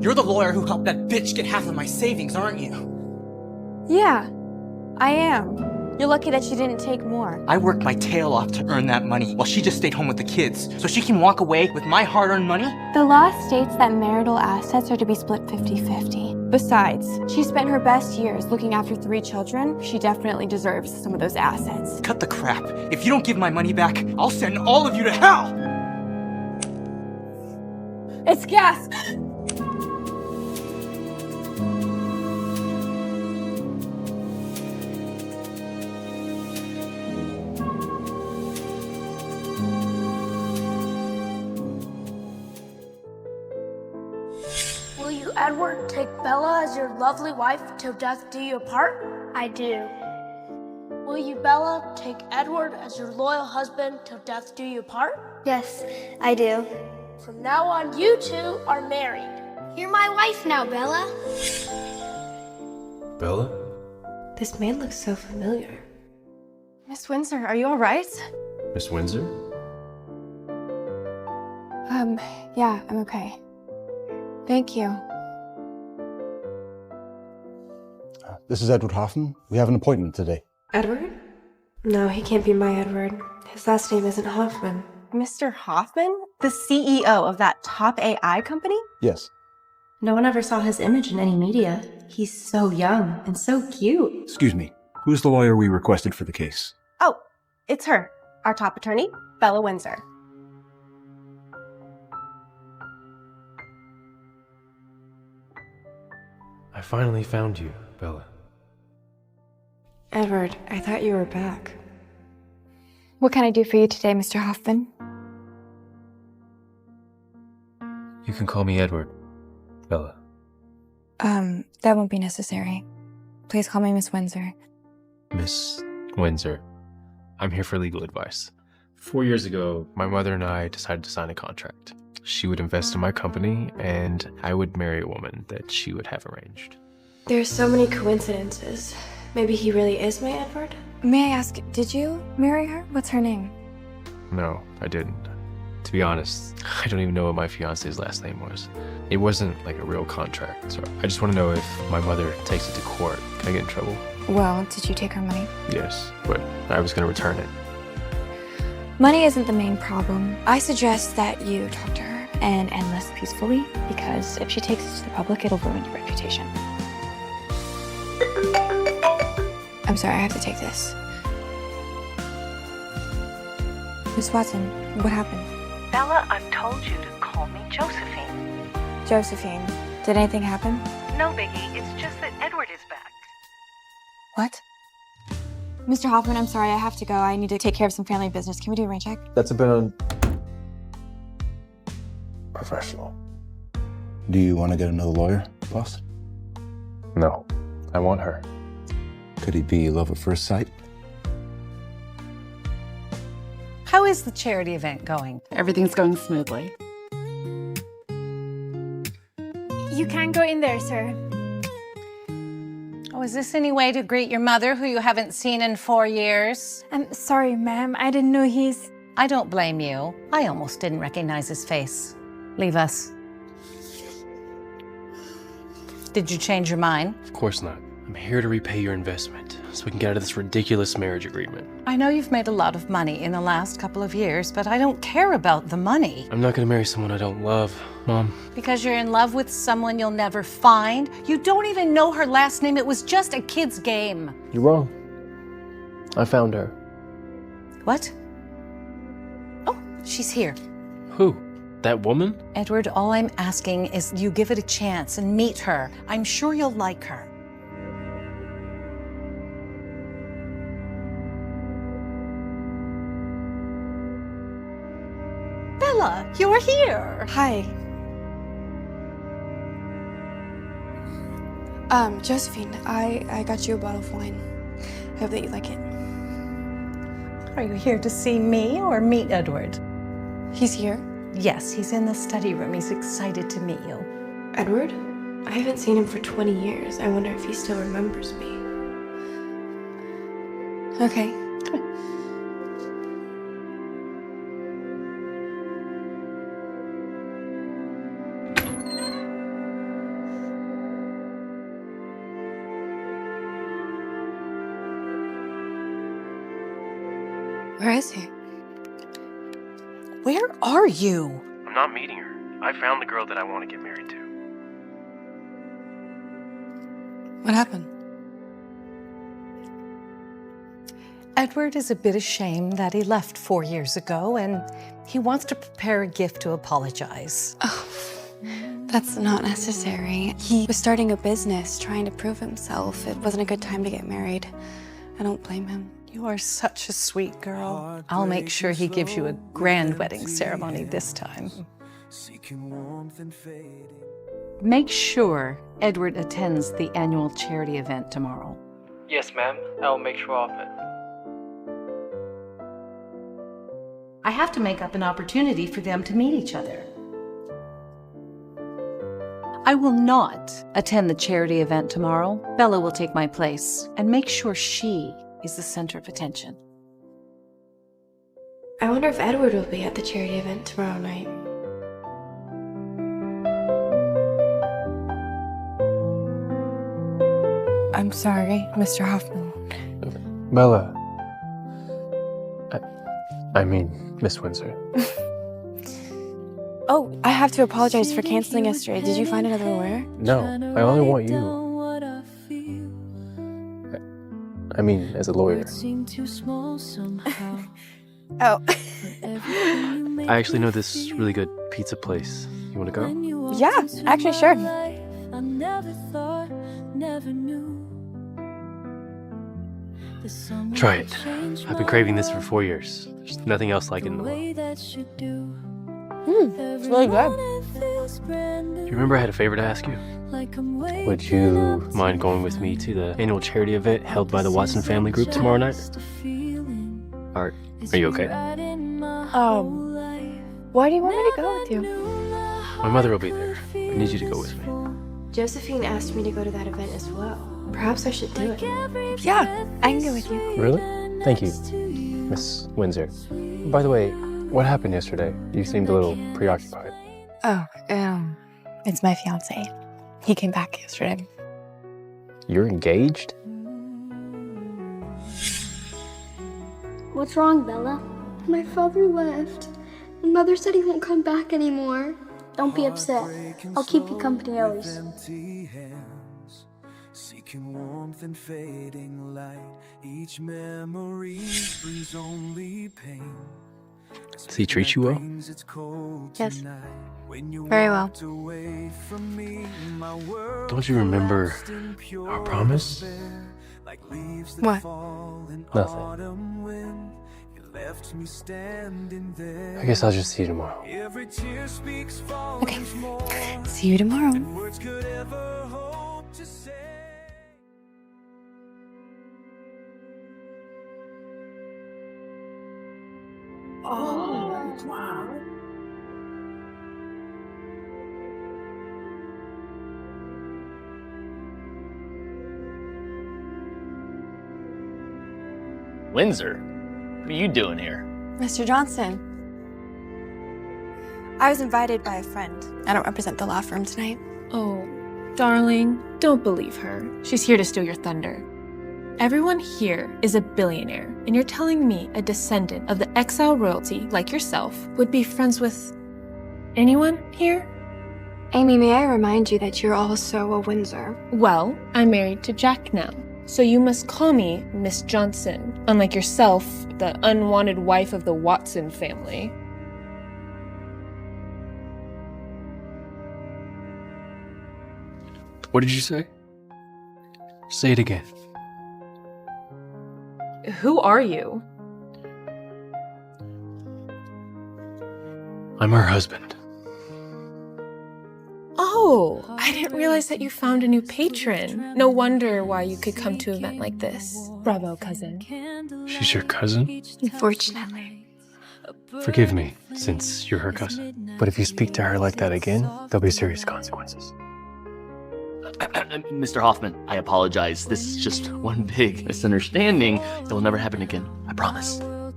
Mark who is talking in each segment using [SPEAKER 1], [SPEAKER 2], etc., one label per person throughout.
[SPEAKER 1] You're the lawyer who helped that bitch get half of my savings, aren't you?
[SPEAKER 2] Yeah, I am. You're lucky that she didn't take more.
[SPEAKER 1] I worked my tail off to earn that money while she just stayed home with the kids, so she can walk away with my hard-earned money?
[SPEAKER 2] The law states that marital assets are to be split 50-50. Besides, she spent her best years looking after 3 children. She definitely deserves some of those assets.
[SPEAKER 1] Cut the crap. If you don't give my money back, I'll send all of you to hell!
[SPEAKER 2] It's gas!
[SPEAKER 3] Will you, Edward, take Bella as your lovely wife till death do you part?
[SPEAKER 4] I do.
[SPEAKER 3] Will you, Bella, take Edward as your loyal husband till death do you part?
[SPEAKER 4] Yes, I do.
[SPEAKER 3] From now on, you two are married.
[SPEAKER 4] You're my wife now, Bella.
[SPEAKER 5] Bella?
[SPEAKER 6] This man looks so familiar.
[SPEAKER 2] Miss Windsor, are you all right?
[SPEAKER 5] Miss Windsor?
[SPEAKER 2] Yeah, I'm okay. Thank you.
[SPEAKER 7] This is Edward Hoffman. We have an appointment today.
[SPEAKER 6] Edward? No, he can't be my Edward. His last name isn't Hoffman.
[SPEAKER 2] Mr. Hoffman? The CEO of that top AI company?
[SPEAKER 7] Yes.
[SPEAKER 6] No one ever saw his image in any media. He's so young and so cute.
[SPEAKER 7] Excuse me. Who's the lawyer we requested for the case?
[SPEAKER 2] Oh, it's her. Our top attorney, Bella Windsor.
[SPEAKER 5] I finally found you, Bella.
[SPEAKER 6] Edward, I thought you were back.
[SPEAKER 2] What can I do for you today, Mr. Hoffman?
[SPEAKER 5] You can call me Edward, Bella.
[SPEAKER 2] That won't be necessary. Please call me Miss Windsor.
[SPEAKER 5] Miss Windsor, I'm here for legal advice. 4 years ago, my mother and I decided to sign a contract. She would invest in my company, and I would marry a woman that she would have arranged.
[SPEAKER 6] There's so many coincidences. Maybe he really is my Edward?
[SPEAKER 2] May I ask, did you marry her? What's her name?
[SPEAKER 5] No, I didn't. To be honest, I don't even know what my fiance's last name was. It wasn't like a real contract, so I just want to know if my mother takes it to court. Can I get in trouble?
[SPEAKER 2] Well, did you take her money?
[SPEAKER 5] Yes, but I was going to return it.
[SPEAKER 2] Money isn't the main problem. I suggest that you talk to her and end this peacefully, because if she takes it to the public, it'll ruin your reputation. I'm sorry, I have to take this. Miss Watson, what happened?
[SPEAKER 8] Bella, I've told you to call me Josephine.
[SPEAKER 2] Josephine, did anything happen?
[SPEAKER 8] No, Biggie, it's just that Edward is back.
[SPEAKER 2] What? Mr. Hoffman, I'm sorry, I have to go. I need to take care of some family business. Can we do a rain check?
[SPEAKER 7] That's a bit unprofessional. Do you want to get another lawyer, boss?
[SPEAKER 5] No, I want her.
[SPEAKER 7] Could he be love at first sight?
[SPEAKER 9] How is the charity event going?
[SPEAKER 10] Everything's going smoothly.
[SPEAKER 2] You can go in there, sir.
[SPEAKER 9] Oh, is this any way to greet your mother, who you haven't seen in 4 years?
[SPEAKER 2] I'm sorry, ma'am. I didn't know he's...
[SPEAKER 9] I don't blame you. I almost didn't recognize his face. Leave us. Did you change your mind?
[SPEAKER 5] Of course not. I'm here to repay your investment, so we can get out of this ridiculous marriage agreement.
[SPEAKER 9] I know you've made a lot of money in the last couple of years, but I don't care about the money.
[SPEAKER 5] I'm not gonna marry someone I don't love, Mom.
[SPEAKER 9] Because you're in love with someone you'll never find? You don't even know her last name. It was just a kid's game.
[SPEAKER 5] You're wrong. I found her.
[SPEAKER 9] What? Oh, she's here.
[SPEAKER 5] Who? That woman?
[SPEAKER 9] Edward, all I'm asking is you give it a chance and meet her. I'm sure you'll like her. Bella, you're here.
[SPEAKER 2] Hi. Josephine, I got you a bottle of wine. I hope that you like it.
[SPEAKER 9] Are you here to see me or meet Edward?
[SPEAKER 2] He's here?
[SPEAKER 9] Yes, he's in the study room. He's excited to meet you.
[SPEAKER 6] Edward? I haven't seen him for 20 years. I wonder if he still remembers me.
[SPEAKER 2] Okay. Where is he?
[SPEAKER 9] Where are you?
[SPEAKER 5] I'm not meeting her. I found the girl that I want to get married to.
[SPEAKER 2] What happened?
[SPEAKER 9] Edward is a bit ashamed that he left 4 years ago, and he wants to prepare a gift to apologize.
[SPEAKER 2] Oh, that's not necessary. He was starting a business, trying to prove himself. It wasn't a good time to get married. I don't blame him.
[SPEAKER 9] You are such a sweet girl. I'll make sure he gives you a grand wedding ceremony this time. Make sure Edward attends the annual charity event tomorrow.
[SPEAKER 1] Yes, ma'am. I'll make sure of it.
[SPEAKER 10] I have to make up an opportunity for them to meet each other.
[SPEAKER 9] I will not attend the charity event tomorrow. Bella will take my place and make sure she is the center of attention.
[SPEAKER 2] I wonder if Edward will be at the charity event tomorrow night. I'm sorry, Mr. Hoffman.
[SPEAKER 5] Bella. I mean, Miss Windsor.
[SPEAKER 2] Oh, I have to apologize for canceling yesterday. Did you find another lawyer?
[SPEAKER 5] No, I only want you. I mean, as a lawyer.
[SPEAKER 2] Oh.
[SPEAKER 5] I actually know this really good pizza place. You want to go?
[SPEAKER 2] Yeah, actually, sure.
[SPEAKER 5] Try it. I've been craving this for 4 years. There's nothing else like it in the world.
[SPEAKER 2] It's really good.
[SPEAKER 5] Do you remember I had a favor to ask you? Would you mind going with me to the annual charity event held by the Watson family group tomorrow night? Are you okay?
[SPEAKER 2] Why do you want me to go with you?
[SPEAKER 5] My mother will be there. I need you to go with me.
[SPEAKER 2] Josephine asked me to go to that event as well. Perhaps I should do it. Yeah, I can go with you.
[SPEAKER 5] Really? Thank you, Miss Windsor. By the way, what happened yesterday? You seemed a little preoccupied.
[SPEAKER 2] Oh, it's my fiancé. He came back yesterday.
[SPEAKER 5] You're engaged?
[SPEAKER 4] What's wrong, Bella? My father left. And Mother said he won't come back anymore. Don't be upset. I'll keep you company always.
[SPEAKER 11] Seeking warmth and fading light. Each memory brings only pain.
[SPEAKER 5] Does he treat you well?
[SPEAKER 2] Yes. Very well.
[SPEAKER 5] Don't you remember our promise?
[SPEAKER 2] What?
[SPEAKER 5] Nothing. I guess I'll just see you tomorrow.
[SPEAKER 2] Okay. See you tomorrow.
[SPEAKER 11] Oh, wow.
[SPEAKER 12] Windsor, what are you doing here?
[SPEAKER 2] Mr. Johnson. I was invited by a friend. I don't represent the law firm tonight.
[SPEAKER 13] Oh, darling, don't believe her. She's here to steal your thunder. Everyone here is a billionaire, and you're telling me a descendant of the exile royalty like yourself would be friends with anyone here?
[SPEAKER 2] Amy, may I remind you that you're also a Windsor?
[SPEAKER 13] Well, I'm married to Jack now, so you must call me Miss Johnson, unlike yourself, the unwanted wife of the Watson family.
[SPEAKER 5] What did you say? Say it again.
[SPEAKER 13] Who are you?
[SPEAKER 5] I'm her husband.
[SPEAKER 13] Oh, I didn't realize that you found a new patron. No wonder why you could come to an event like this. Bravo, cousin.
[SPEAKER 5] She's your cousin?
[SPEAKER 2] Unfortunately.
[SPEAKER 5] Forgive me, since you're her cousin. But if you speak to her like that again, there'll be serious consequences.
[SPEAKER 12] Mr. Hoffman, I apologize. This is just one big misunderstanding. It will never happen again. I promise. What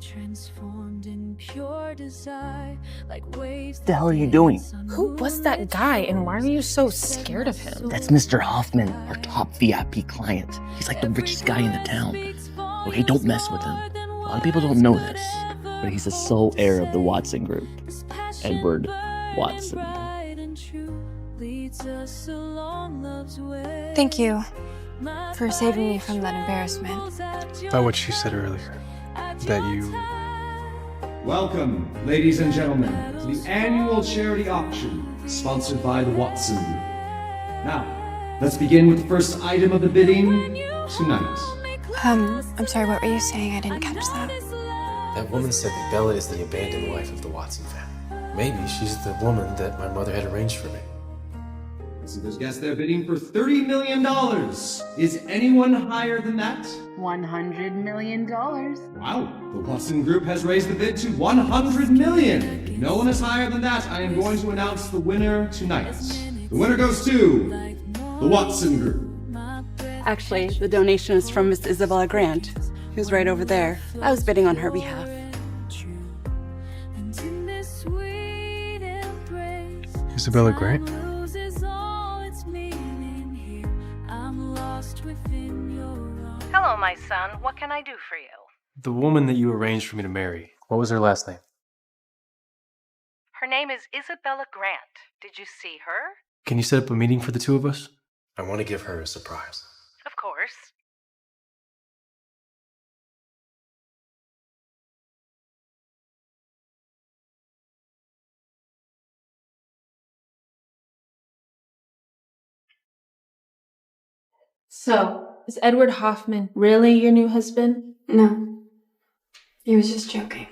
[SPEAKER 12] the hell are you doing?
[SPEAKER 13] Who was that guy, and why are you so scared of him?
[SPEAKER 12] That's Mr. Hoffman, our top VIP client. He's like the richest guy in the town. Okay, don't mess with him. lot of people don't know this, but he's the sole heir of the Watson Group. Edward Watson.
[SPEAKER 2] Thank you for saving me from that embarrassment.
[SPEAKER 5] About what she said earlier. That you...
[SPEAKER 14] Welcome, ladies and gentlemen, to the annual charity auction sponsored by the Watson Group. Now, let's begin with the first item of the bidding tonight.
[SPEAKER 2] I'm sorry, what were you saying? I didn't catch that.
[SPEAKER 5] That woman said that Bella is the abandoned wife of the Watson family. Maybe she's the woman that my mother had arranged for me.
[SPEAKER 14] So there's guests there bidding for $30 million. Is anyone higher than that?
[SPEAKER 8] $100 million.
[SPEAKER 14] Wow, the Watson Group has raised the bid to $100 million. If no one is higher than that, I am going to announce the winner tonight. The winner goes to the Watson Group.
[SPEAKER 15] Actually, the donation is from Miss Isabella Grant, who's right over there. I was bidding on her behalf.
[SPEAKER 5] Isabella Grant?
[SPEAKER 8] Hello, my son. What can I do for you?
[SPEAKER 5] The woman that you arranged for me to marry. What was her last name?
[SPEAKER 8] Her name is Isabella Grant. Did you see her?
[SPEAKER 5] Can you set up a meeting for the two of us? I want to give her a surprise.
[SPEAKER 8] Of course.
[SPEAKER 13] So, is Edward Hoffman really your new husband?
[SPEAKER 2] No. He was just joking.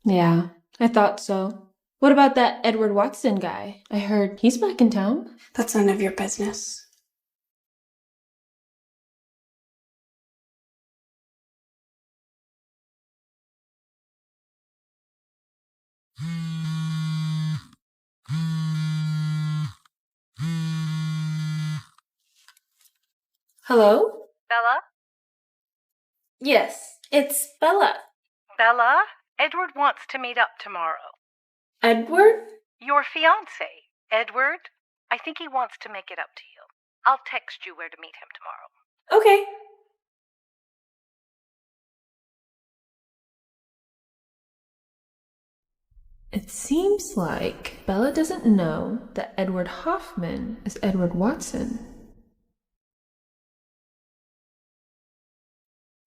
[SPEAKER 13] Yeah, I thought so. What about that Edward Watson guy? I heard he's back in town.
[SPEAKER 2] That's none of your business.
[SPEAKER 13] Hello?
[SPEAKER 8] Bella?
[SPEAKER 13] Yes, it's Bella.
[SPEAKER 8] Bella? Edward wants to meet up tomorrow.
[SPEAKER 13] Edward?
[SPEAKER 8] Your fiancé, Edward. I think he wants to make it up to you. I'll text you where to meet him tomorrow.
[SPEAKER 13] Okay. It seems like Bella doesn't know that Edward Hoffman is Edward Watson.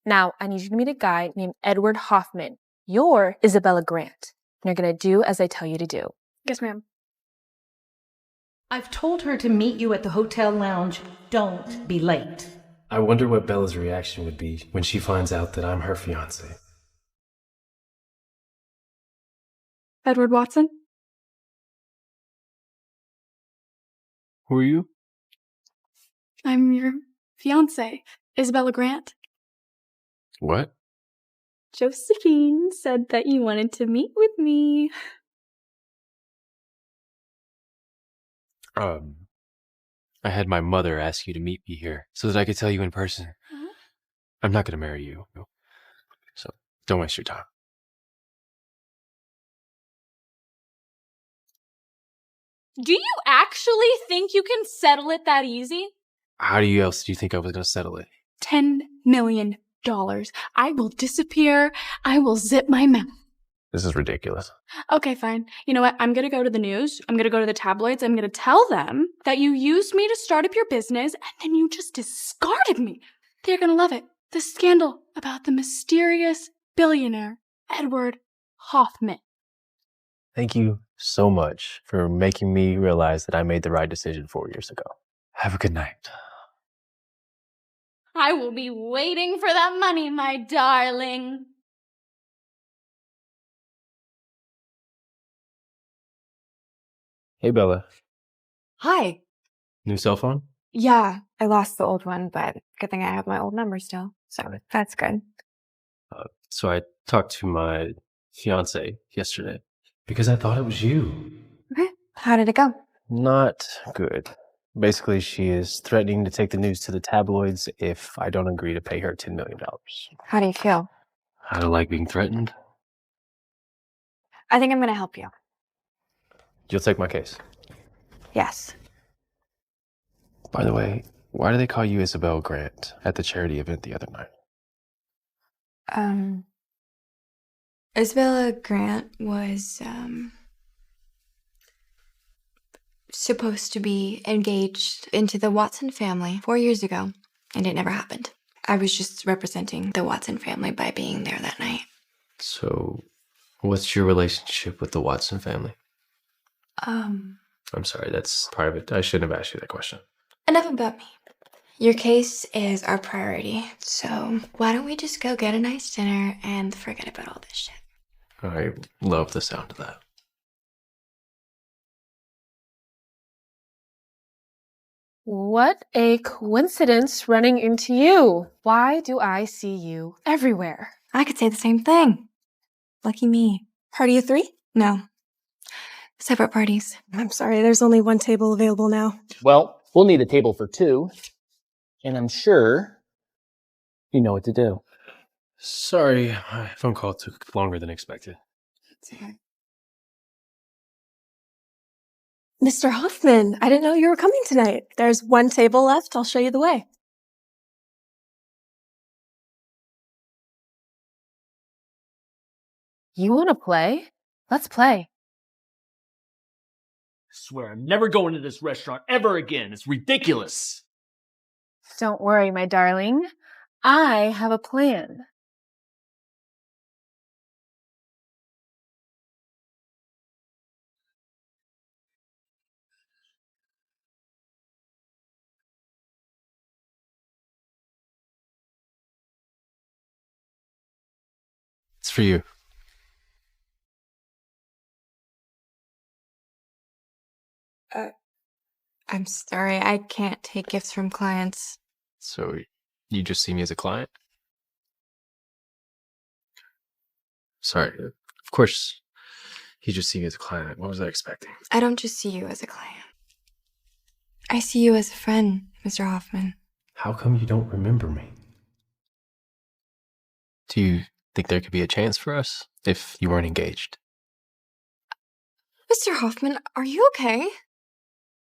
[SPEAKER 13] Now, I need you to meet a guy named Edward Hoffman. You're Isabella Grant. And you're going to do as I tell you to do.
[SPEAKER 2] Yes, ma'am.
[SPEAKER 10] I've told her to meet you at the hotel lounge. Don't be late.
[SPEAKER 5] I wonder what Bella's reaction would be when she finds out that I'm her fiance.
[SPEAKER 2] Edward Watson?
[SPEAKER 5] Who are you?
[SPEAKER 2] I'm your fiance, Isabella Grant.
[SPEAKER 5] What?
[SPEAKER 2] Josephine said that you wanted to meet with me.
[SPEAKER 5] I had my mother ask you to meet me here so that I could tell you in person.
[SPEAKER 2] Huh?
[SPEAKER 5] I'm not going to marry you. So don't waste your time.
[SPEAKER 16] Do you actually think you can settle it that easy?
[SPEAKER 5] How else do you think I was going to settle it?
[SPEAKER 16] $10 million. I will disappear. I will zip my mouth.
[SPEAKER 5] This is ridiculous.
[SPEAKER 16] Okay, fine. You know what? I'm going to go to the news. I'm going to go to the tabloids. I'm going to tell them that you used me to start up your business and then you just discarded me. They're going to love it. The scandal about the mysterious billionaire, Edward Hoffman.
[SPEAKER 5] Thank you so much for making me realize that I made the right decision 4 years ago. Have a good night.
[SPEAKER 16] I will be waiting for that money, my darling.
[SPEAKER 5] Hey, Bella.
[SPEAKER 2] Hi.
[SPEAKER 5] New cell phone?
[SPEAKER 2] Yeah, I lost the old one, but good thing I have my old number still. So that's good.
[SPEAKER 5] So I talked to my fiance yesterday because I thought it was you.
[SPEAKER 2] Okay. How did it go?
[SPEAKER 5] Not good. Basically, she is threatening to take the news to the tabloids if I don't agree to pay her $10 million.
[SPEAKER 2] How do you feel?
[SPEAKER 5] I don't like being threatened.
[SPEAKER 2] I think I'm going to help you.
[SPEAKER 5] You'll take my case.
[SPEAKER 2] Yes.
[SPEAKER 5] By the way, why do they call you Isabella Grant at the charity event the other night?
[SPEAKER 2] Isabella Grant was, supposed to be engaged into the Watson family 4 years ago, and it never happened. I was just representing the Watson family by being there that night.
[SPEAKER 5] So, what's your relationship with the Watson family? I'm sorry, that's private. I shouldn't have asked you that question.
[SPEAKER 2] Enough about me. Your case is our priority, so why don't we just go get a nice dinner and forget about all this shit?
[SPEAKER 5] I love the sound of that.
[SPEAKER 13] What a coincidence running into you. Why do I see you everywhere?
[SPEAKER 2] I could say the same thing. Lucky me.
[SPEAKER 17] Party of 3?
[SPEAKER 2] No. Separate parties.
[SPEAKER 17] I'm sorry, there's only one table available now.
[SPEAKER 12] Well, we'll need a table for 2, and I'm sure you know what to do.
[SPEAKER 5] Sorry, my phone call took longer than expected.
[SPEAKER 17] Mr. Hoffman, I didn't know you were coming tonight. There's one table left. I'll show you the way.
[SPEAKER 13] You want to play? Let's play.
[SPEAKER 12] I swear I'm never going to this restaurant ever again. It's ridiculous.
[SPEAKER 13] Don't worry, my darling. I have a plan.
[SPEAKER 5] It's for you.
[SPEAKER 2] I'm sorry, I can't take gifts from clients.
[SPEAKER 5] So, you just see me as a client? Sorry, of course, you just see me as a client. What was I expecting?
[SPEAKER 2] I don't just see you as a client. I see you as a friend, Mr. Hoffman.
[SPEAKER 5] How come you don't remember me? Do you think there could be a chance for us if you weren't engaged?
[SPEAKER 2] Mr. Hoffman, are you okay?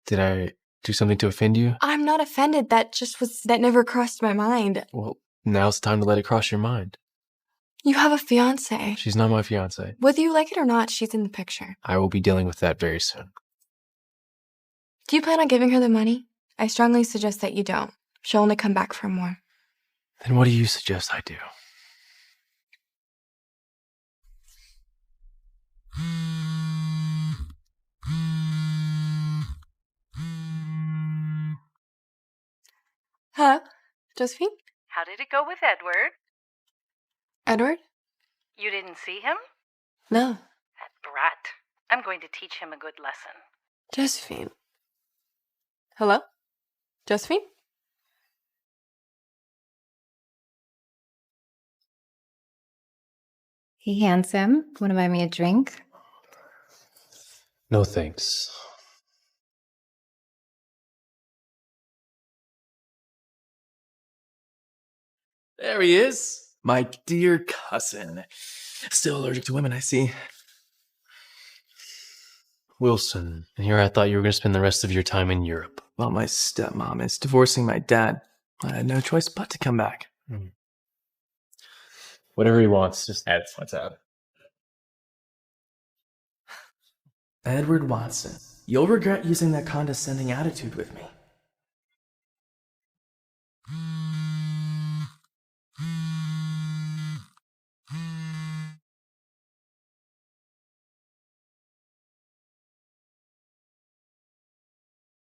[SPEAKER 5] Did I do something to offend you?
[SPEAKER 2] I'm not offended. That never crossed my mind.
[SPEAKER 5] Well, now's the time to let it cross your mind.
[SPEAKER 2] You have a fiancé.
[SPEAKER 5] She's not my fiancé.
[SPEAKER 2] Whether you like it or not, she's in the picture.
[SPEAKER 5] I will be dealing with that very soon.
[SPEAKER 2] Do you plan on giving her the money? I strongly suggest that you don't. She'll only come back for more.
[SPEAKER 5] Then what do you suggest I do?
[SPEAKER 2] Hello, Josephine?
[SPEAKER 8] How did it go with Edward?
[SPEAKER 2] Edward?
[SPEAKER 8] You didn't see him?
[SPEAKER 2] No.
[SPEAKER 8] That brat. I'm going to teach him a good lesson.
[SPEAKER 2] Josephine. Hello? Josephine?
[SPEAKER 18] Hey, handsome. Want to buy me a drink?
[SPEAKER 5] No thanks.
[SPEAKER 19] There he is. My dear cousin. Still allergic to women, I see.
[SPEAKER 5] Wilson, and here I thought you were going to spend the rest of your time in Europe.
[SPEAKER 19] Well, my stepmom is divorcing my dad. I had no choice but to come back.
[SPEAKER 5] Whatever he wants, just add what's out.
[SPEAKER 19] Edward Watson, you'll regret using that condescending attitude with me.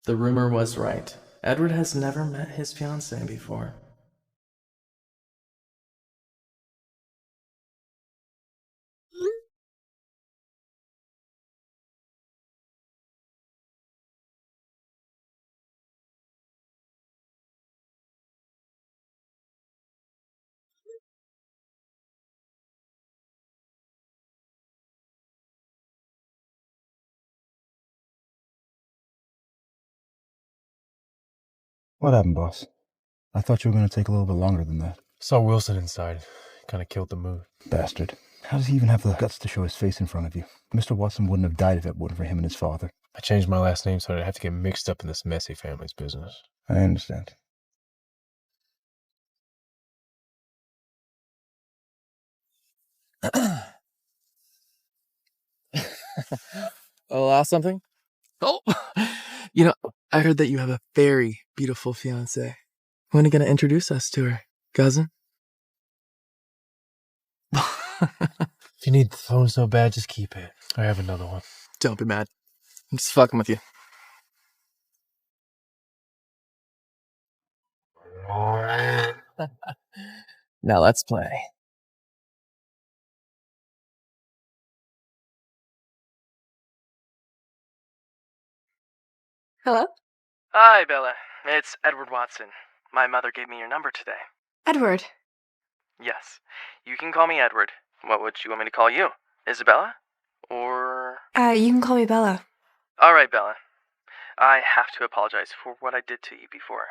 [SPEAKER 19] The rumor was right. Edward has never met his fiancée before.
[SPEAKER 7] What happened, boss? I thought you were going to take a little bit longer than that.
[SPEAKER 5] Saw Wilson inside. Kind of killed the mood.
[SPEAKER 7] Bastard. How does he even have the guts to show his face in front of you? Mr. Watson wouldn't have died if it wasn't for him and his father.
[SPEAKER 5] I changed my last name so I didn't have to get mixed up in this messy family's business.
[SPEAKER 7] I understand.
[SPEAKER 19] Allow something? Oh, I heard that you have a very beautiful fiancé. When are you going to introduce us to her, cousin?
[SPEAKER 5] If you need the phone so bad, just keep it. I have another one.
[SPEAKER 19] Don't be mad. I'm just fucking with you. Now let's play.
[SPEAKER 2] Hello?
[SPEAKER 19] Hi, Bella. It's Edward Watson. My mother gave me your number today.
[SPEAKER 2] Edward.
[SPEAKER 19] Yes. You can call me Edward. What would you want me to call you? Isabella? Or...
[SPEAKER 2] You can call me Bella.
[SPEAKER 19] All right, Bella. I have to apologize for what I did to you before.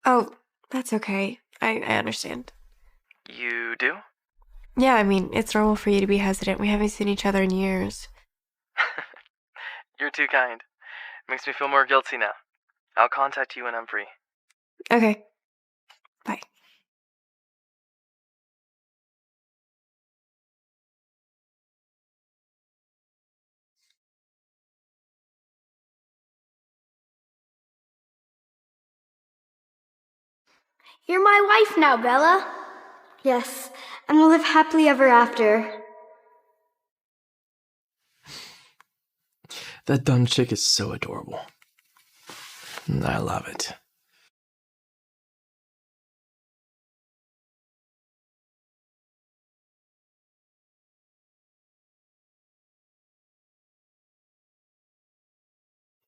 [SPEAKER 2] Oh, that's okay. I understand.
[SPEAKER 19] You do?
[SPEAKER 2] Yeah, I mean, it's normal for you to be hesitant. We haven't seen each other in years.
[SPEAKER 19] You're too kind. Makes me feel more guilty now. I'll contact you when I'm free.
[SPEAKER 2] Okay. Bye.
[SPEAKER 4] You're my wife now, Bella. Yes, and we'll live happily ever after.
[SPEAKER 19] That dumb chick is so adorable. I love it.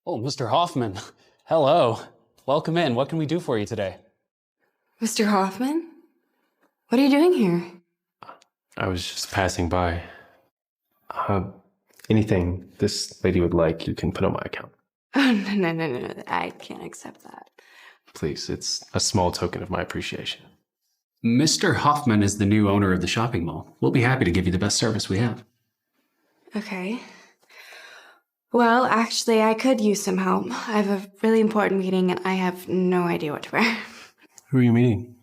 [SPEAKER 20] Oh, Mr. Hoffman. Hello. Welcome in. What can we do for you today?
[SPEAKER 2] Mr. Hoffman? What are you doing here?
[SPEAKER 5] I was just passing by. Anything this lady would like, you can put on my account.
[SPEAKER 2] Oh, no. I can't accept that.
[SPEAKER 5] Please, it's a small token of my appreciation.
[SPEAKER 20] Mr. Hoffman is the new owner of the shopping mall. We'll be happy to give you the best service we have.
[SPEAKER 2] Okay. Well, actually, I could use some help. I have a really important meeting and I have no idea what to wear.
[SPEAKER 5] Who are you meeting?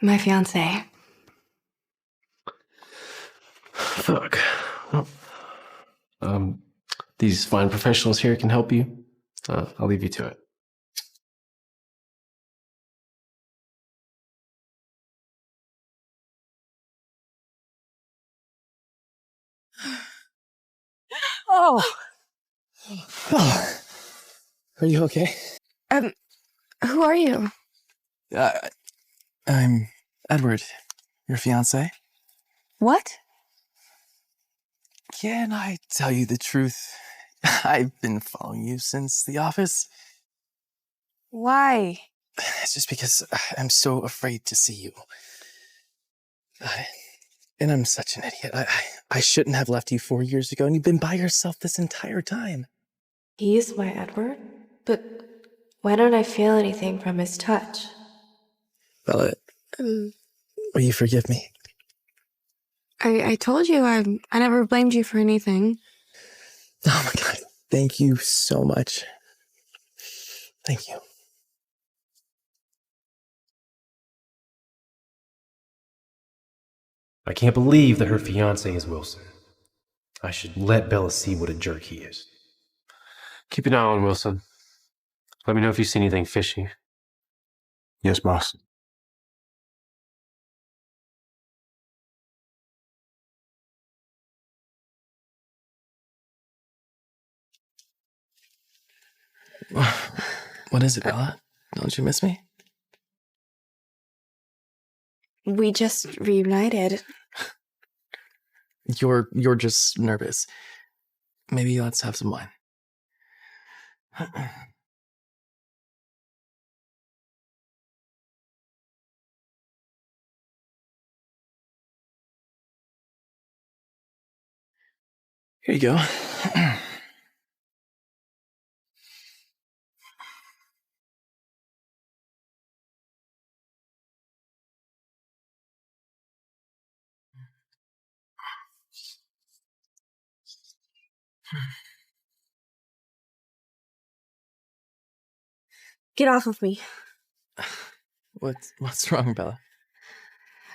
[SPEAKER 2] My fiancé.
[SPEAKER 5] Fuck. Well, these fine professionals here can help you. I'll leave you to it.
[SPEAKER 19] Oh. Are you okay?
[SPEAKER 2] Who are you?
[SPEAKER 19] I'm Edward, your fiancé.
[SPEAKER 2] What?
[SPEAKER 19] Can I tell you the truth? I've been following you since the office.
[SPEAKER 2] Why?
[SPEAKER 19] It's just because I'm so afraid to see you. And I'm such an idiot. I shouldn't have left you 4 years ago, and you've been by yourself this entire time.
[SPEAKER 2] He's my Edward? But why don't I feel anything from his touch?
[SPEAKER 19] Bella, will you forgive me?
[SPEAKER 2] I told you I never blamed you for anything.
[SPEAKER 19] Oh my God. Thank you so much. Thank you.
[SPEAKER 5] I can't believe that her fiancé is Wilson. I should let Bella see what a jerk he is. Keep an eye on Wilson. Let me know if you see anything fishy.
[SPEAKER 7] Yes, boss.
[SPEAKER 19] What is it, Bella? Don't you miss me?
[SPEAKER 2] We just reunited.
[SPEAKER 19] You're just nervous. Maybe let's have some wine. Here you go.
[SPEAKER 2] Get off of me.
[SPEAKER 19] What's wrong, Bella?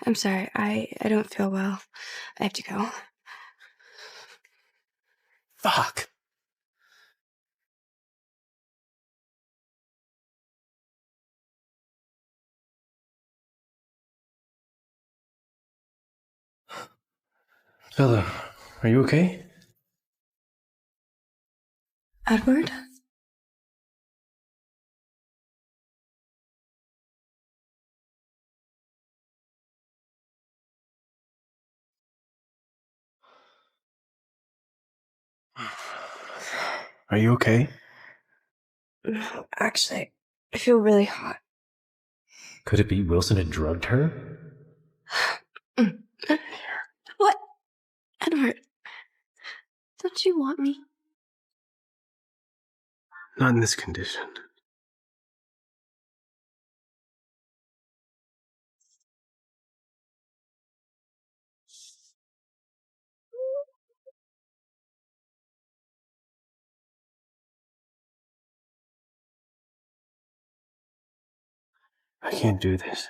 [SPEAKER 2] I'm sorry. I don't feel well. I have to go.
[SPEAKER 5] Fuck. Bella, are you okay?
[SPEAKER 2] Edward?
[SPEAKER 5] Are you okay?
[SPEAKER 2] Actually, I feel really hot.
[SPEAKER 5] Could it be Wilson had drugged her?
[SPEAKER 2] What? Edward, don't you want me?
[SPEAKER 5] Not in this condition. I can't do this.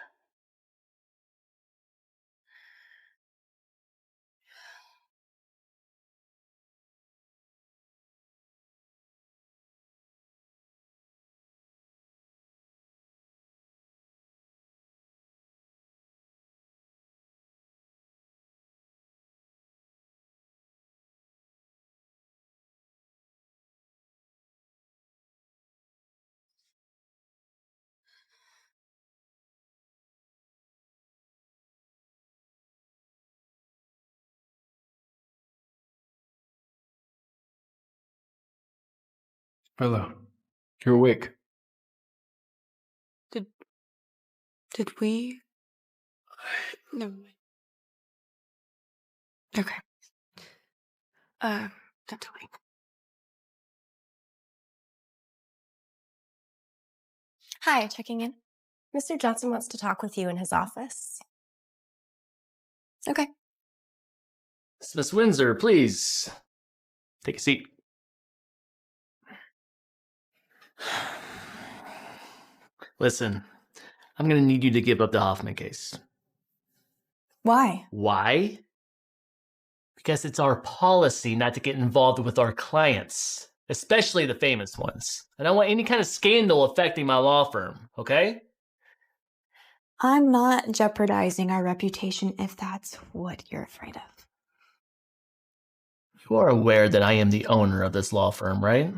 [SPEAKER 5] Bella, you're awake.
[SPEAKER 2] Did we? No. Okay. Don't tell me.
[SPEAKER 6] Hi, checking in. Mr. Johnson wants to talk with you in his office.
[SPEAKER 2] Okay.
[SPEAKER 12] Miss Windsor, please take a seat. Listen, I'm going to need you to give up the Hoffman case.
[SPEAKER 6] Why?
[SPEAKER 12] Why? Because it's our policy not to get involved with our clients, especially the famous ones. I don't want any kind of scandal affecting my law firm, okay?
[SPEAKER 2] I'm not jeopardizing our reputation if that's what you're afraid of.
[SPEAKER 12] You are aware that I am the owner of this law firm, right?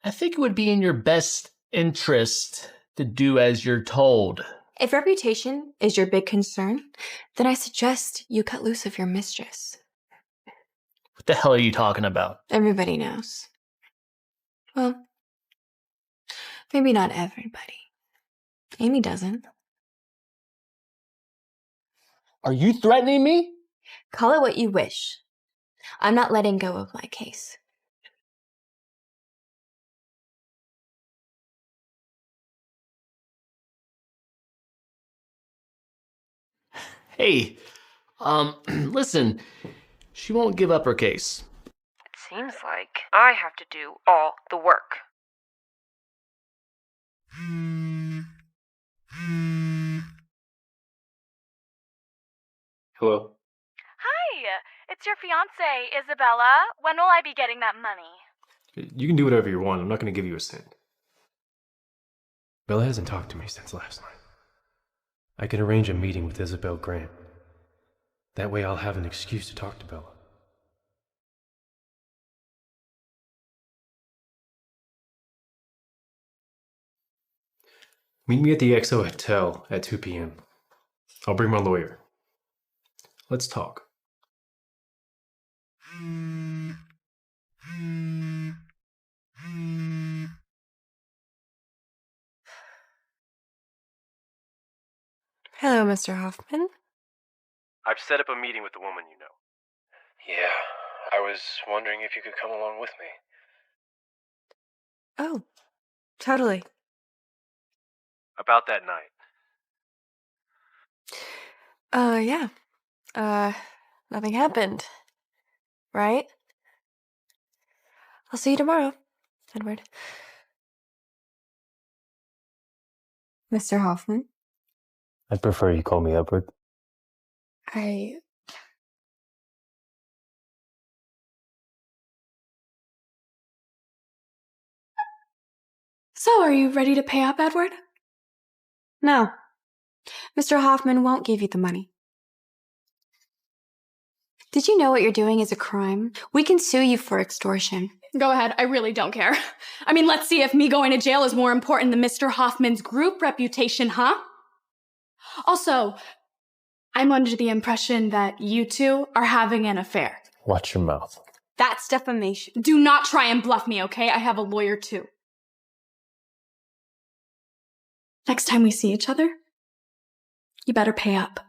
[SPEAKER 12] I think it would be in your best interest to do as you're told.
[SPEAKER 2] If reputation is your big concern, then I suggest you cut loose of your mistress.
[SPEAKER 12] What the hell are you talking about?
[SPEAKER 2] Everybody knows. Well, maybe not everybody. Amy doesn't.
[SPEAKER 12] Are you threatening me?
[SPEAKER 2] Call it what you wish. I'm not letting go of my case.
[SPEAKER 12] Hey, listen, she won't give up her case.
[SPEAKER 8] It seems like I have to do all the work.
[SPEAKER 5] Hello?
[SPEAKER 16] Hi, it's your fiancé, Isabella. When will I be getting that money?
[SPEAKER 5] You can do whatever you want. I'm not going to give you a cent. Bella hasn't talked to me since last night. I can arrange a meeting with Isabel Grant. That way I'll have an excuse to talk to Bella. Meet me at the XO Hotel at 2 p.m. I'll bring my lawyer. Let's talk.
[SPEAKER 2] Hello, Mr. Hoffman.
[SPEAKER 5] I've set up a meeting with the woman you know. Yeah, I was wondering if you could come along with me.
[SPEAKER 2] Oh, totally.
[SPEAKER 5] About that night.
[SPEAKER 2] Yeah. Nothing happened. Right? I'll see you tomorrow, Edward. Mr. Hoffman?
[SPEAKER 5] I'd prefer you call me Edward.
[SPEAKER 16] So, are you ready to pay up, Edward?
[SPEAKER 2] No. Mr. Hoffman won't give you the money. Did you know what you're doing is a crime? We can sue you for extortion.
[SPEAKER 16] Go ahead, I really don't care. I mean, let's see if me going to jail is more important than Mr. Hoffman's group reputation, huh? Also, I'm under the impression that you two are having an affair.
[SPEAKER 5] Watch your mouth.
[SPEAKER 2] That's defamation.
[SPEAKER 16] Do not try and bluff me, okay? I have a lawyer too. Next time we see each other, you better pay up.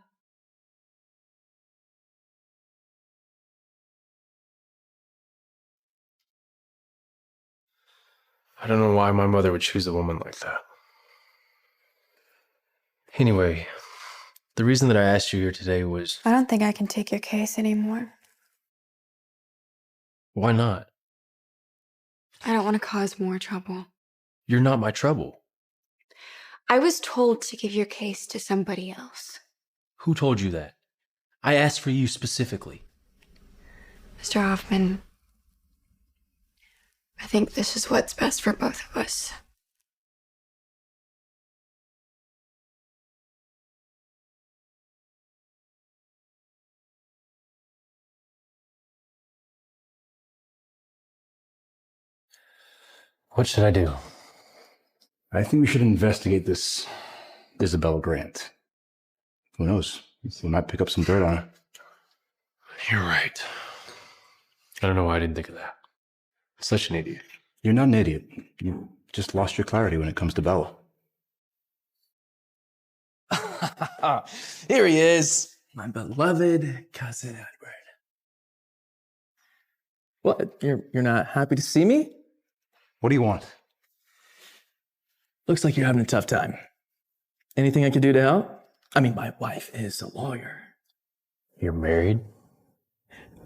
[SPEAKER 5] I don't know why my mother would choose a woman like that. Anyway, the reason that I asked you here today was...
[SPEAKER 2] I don't think I can take your case anymore.
[SPEAKER 5] Why not?
[SPEAKER 2] I don't want to cause more trouble.
[SPEAKER 5] You're not my trouble.
[SPEAKER 2] I was told to give your case to somebody else.
[SPEAKER 5] Who told you that? I asked for you specifically.
[SPEAKER 2] Mr. Hoffman, I think this is what's best for both of us.
[SPEAKER 5] What should I do?
[SPEAKER 7] I think we should investigate this Isabella Grant. Who knows? We might pick up some dirt on her.
[SPEAKER 5] You're right. I don't know why I didn't think of that. Such an idiot.
[SPEAKER 7] You're not an idiot. You just lost your clarity when it comes to Bella.
[SPEAKER 19] Here he is, my beloved cousin Edward. What? You're not happy to see me?
[SPEAKER 7] What do you want?
[SPEAKER 19] Looks like you're having a tough time. Anything I can do to help? I mean, my wife is a lawyer.
[SPEAKER 5] You're married?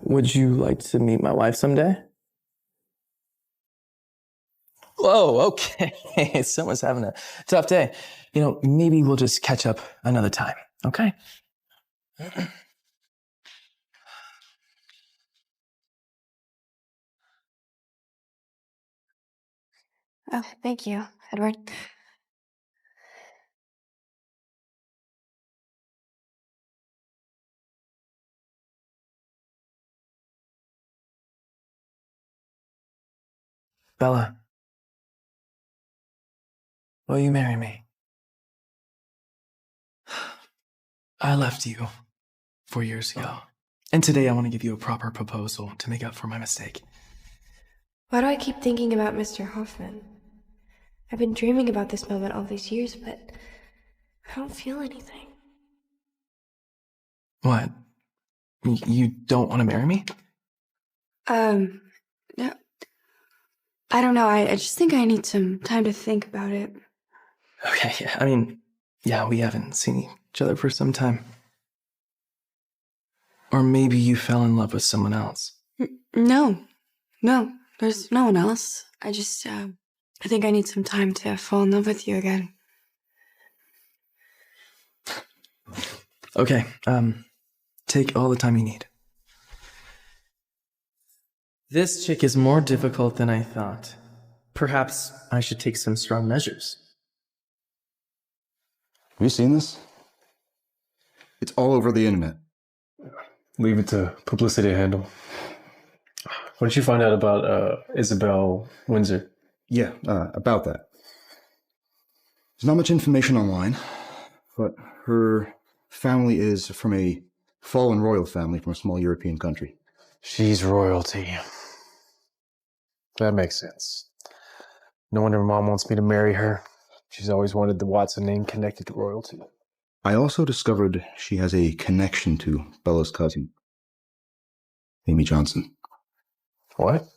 [SPEAKER 19] Would you like to meet my wife someday? Whoa, okay. Someone's having a tough day. You know, maybe we'll just catch up another time, okay?
[SPEAKER 2] Oh, thank you, Edward.
[SPEAKER 19] Bella, will you marry me? I left you 4 years ago. And today I want to give you a proper proposal to make up for my mistake.
[SPEAKER 2] Why do I keep thinking about Mr. Hoffman? I've been dreaming about this moment all these years, but I don't feel anything.
[SPEAKER 19] What? You don't want to marry me?
[SPEAKER 2] No. I don't know. I just think I need some time to think about it.
[SPEAKER 19] Okay, yeah, I mean, yeah, we haven't seen each other for some time. Or maybe you fell in love with someone else.
[SPEAKER 2] No, there's no one else. I just, I think I need some time to fall in love with you again.
[SPEAKER 19] Okay, take all the time you need. This chick is more difficult than I thought. Perhaps I should take some strong measures.
[SPEAKER 7] Have you seen this? It's all over the internet.
[SPEAKER 5] Leave it to publicity to handle. What did you find out about Isabella Windsor?
[SPEAKER 7] Yeah, about that. There's not much information online, but her family is from a fallen royal family from a small European country.
[SPEAKER 5] She's royalty. That makes sense. No wonder Mom wants me to marry her. She's always wanted the Watson name connected to royalty.
[SPEAKER 7] I also discovered she has a connection to Bella's cousin, Amy Johnson.
[SPEAKER 5] What?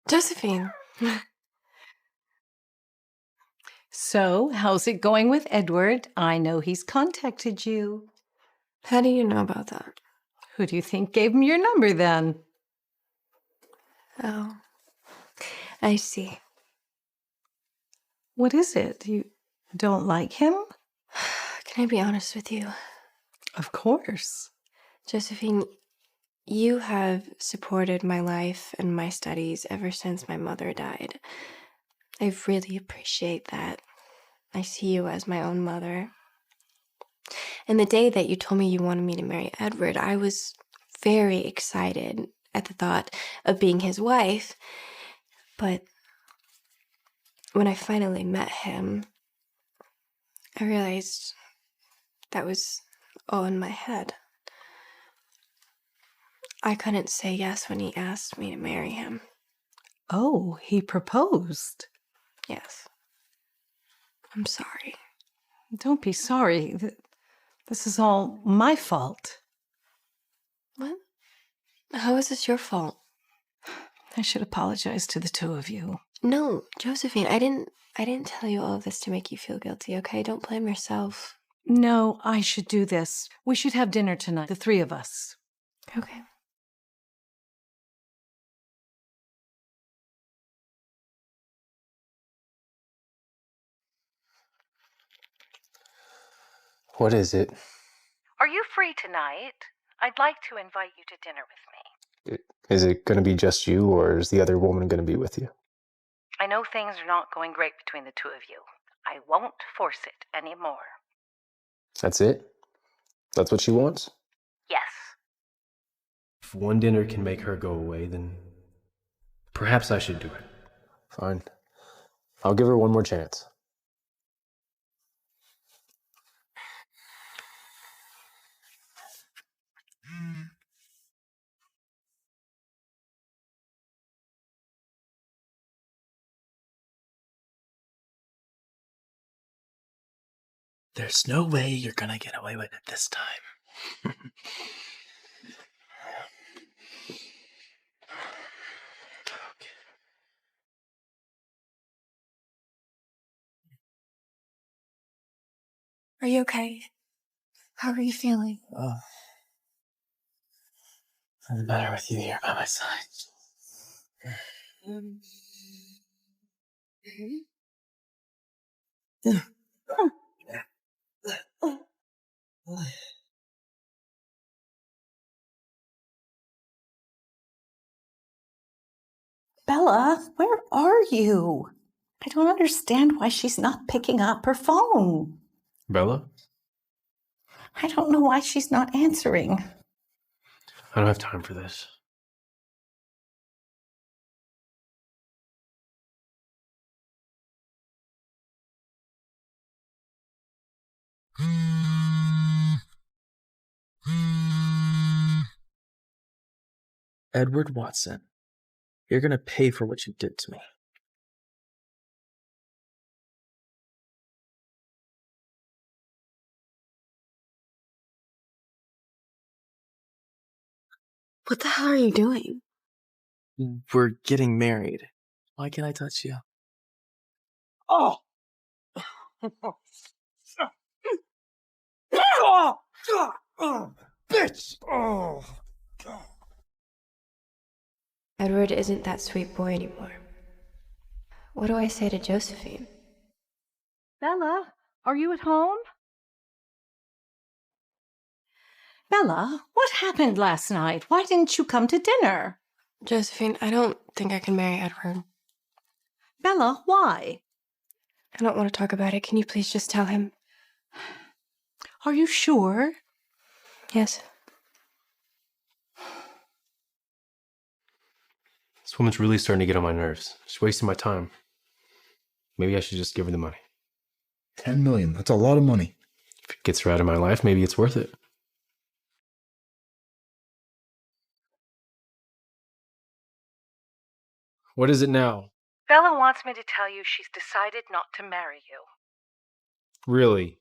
[SPEAKER 2] Josephine.
[SPEAKER 9] So, how's it going with Edward? I know he's contacted you.
[SPEAKER 2] How do you know about that?
[SPEAKER 9] Who do you think gave him your number then?
[SPEAKER 2] Oh, I see.
[SPEAKER 9] What is it? You don't like him?
[SPEAKER 2] Can I be honest with you?
[SPEAKER 10] Of course.
[SPEAKER 2] Josephine, you have supported my life and my studies ever since my mother died. I really appreciate that. I see you as my own mother. And the day that you told me you wanted me to marry Edward, I was very excited at the thought of being his wife. But when I finally met him, I realized that was all in my head. I couldn't say yes when he asked me to marry him.
[SPEAKER 10] Oh, he proposed?
[SPEAKER 2] Yes. I'm sorry.
[SPEAKER 10] Don't be sorry. This is all my fault.
[SPEAKER 2] What? How is this your fault?
[SPEAKER 10] I should apologize to the two of you.
[SPEAKER 2] No, Josephine, I didn't tell you all of this to make you feel guilty, okay? Don't blame yourself.
[SPEAKER 10] No, I should do this. We should have dinner tonight, the three of us.
[SPEAKER 2] Okay.
[SPEAKER 5] What is it?
[SPEAKER 8] Are you free tonight? I'd like to invite you to dinner with me.
[SPEAKER 5] Is it going to be just you, or is the other woman going to be with you?
[SPEAKER 8] I know things are not going great between the two of you. I won't force it anymore.
[SPEAKER 5] That's it? That's what she wants?
[SPEAKER 8] Yes.
[SPEAKER 5] If one dinner can make her go away, then perhaps I should do it. Fine. I'll give her one more chance.
[SPEAKER 19] There's no way you're gonna get away with it this time.
[SPEAKER 2] Are you okay? How are you feeling?
[SPEAKER 19] Oh. What's the matter with you here by my side?
[SPEAKER 10] Bella, where are you? I don't understand why she's not picking up her phone.
[SPEAKER 5] Bella?
[SPEAKER 10] I don't know why she's not answering.
[SPEAKER 5] I don't have time for this.
[SPEAKER 19] Edward Watson, you're gonna pay for what you did to me.
[SPEAKER 2] What the hell are you doing?
[SPEAKER 19] We're getting married. Why can't I touch you?
[SPEAKER 1] Oh! Bitch! Oh!
[SPEAKER 2] Edward isn't that sweet boy anymore. What do I say to Josephine?
[SPEAKER 10] Bella, are you at home? Bella, what happened last night? Why didn't you come to dinner?
[SPEAKER 2] Josephine, I don't think I can marry Edward.
[SPEAKER 10] Bella, why?
[SPEAKER 2] I don't want to talk about it. Can you please just tell him?
[SPEAKER 10] Are you sure?
[SPEAKER 2] Yes.
[SPEAKER 5] This woman's really starting to get on my nerves. She's wasting my time. Maybe I should just give her the money.
[SPEAKER 7] 10 million. That's a lot of money.
[SPEAKER 5] If it gets her out of my life, maybe it's worth it. What is it now?
[SPEAKER 8] Bella wants me to tell you she's decided not to marry you.
[SPEAKER 5] Really?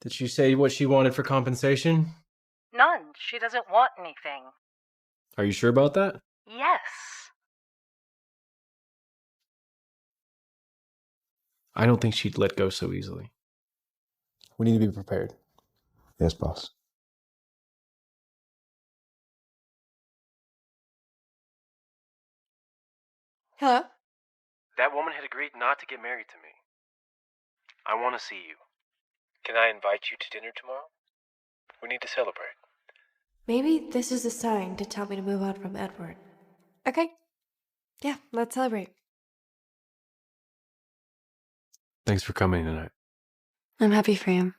[SPEAKER 5] Did she say what she wanted for compensation?
[SPEAKER 8] None. She doesn't want anything.
[SPEAKER 5] Are you sure about that?
[SPEAKER 8] Yes.
[SPEAKER 5] I don't think she'd let go so easily. We need to be prepared.
[SPEAKER 7] Yes, boss.
[SPEAKER 2] Hello?
[SPEAKER 5] That woman had agreed not to get married to me. I want to see you. Can I invite you to dinner tomorrow? We need to celebrate.
[SPEAKER 2] Maybe this is a sign to tell me to move on from Edward. Okay. Yeah, let's celebrate.
[SPEAKER 5] Thanks for coming tonight.
[SPEAKER 2] I'm happy for you.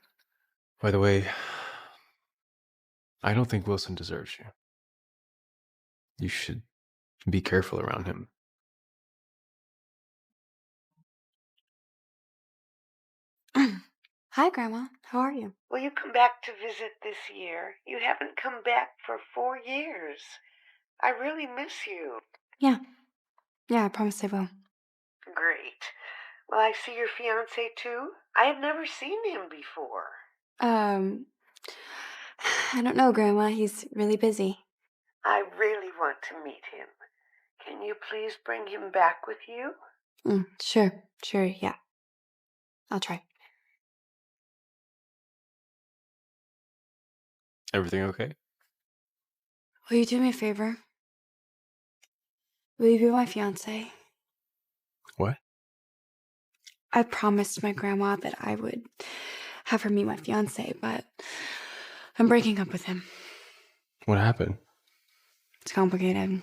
[SPEAKER 5] By the way, I don't think Wilson deserves you. You should be careful around him.
[SPEAKER 2] Hi, Grandma. How are you?
[SPEAKER 21] Will you come back to visit this year? You haven't come back for 4 years. I really miss you.
[SPEAKER 2] Yeah. Yeah, I promise I will.
[SPEAKER 21] Great. Will I see your fiancé too? I have never seen him before.
[SPEAKER 2] I don't know, Grandma. He's really busy.
[SPEAKER 21] I really want to meet him. Can you please bring him back with you?
[SPEAKER 2] Sure, yeah. I'll try.
[SPEAKER 5] Everything okay?
[SPEAKER 2] Will you do me a favor? Will you be my fiancé?
[SPEAKER 5] What?
[SPEAKER 2] I promised my grandma that I would have her meet my fiancé, but I'm breaking up with him.
[SPEAKER 5] What happened?
[SPEAKER 2] It's complicated.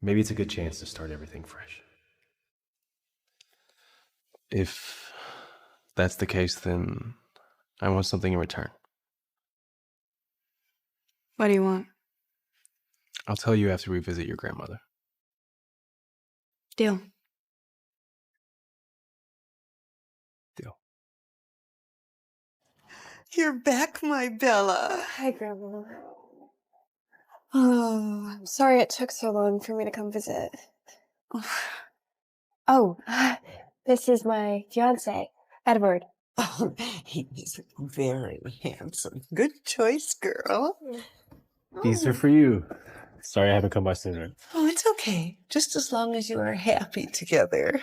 [SPEAKER 5] Maybe it's a good chance to start everything fresh. If that's the case, then I want something in return.
[SPEAKER 2] What do you want?
[SPEAKER 5] I'll tell you after we visit your grandmother.
[SPEAKER 2] Deal.
[SPEAKER 5] Deal.
[SPEAKER 21] You're back, my Bella.
[SPEAKER 17] Hi, Grandma. Oh, I'm sorry it took so long for me to come visit. Oh, this is my fiancé, Edward.
[SPEAKER 21] Oh, he is very handsome. Good choice, girl.
[SPEAKER 5] These are for you. Sorry I haven't come by sooner.
[SPEAKER 21] Oh, it's okay. Just as long as you are happy together.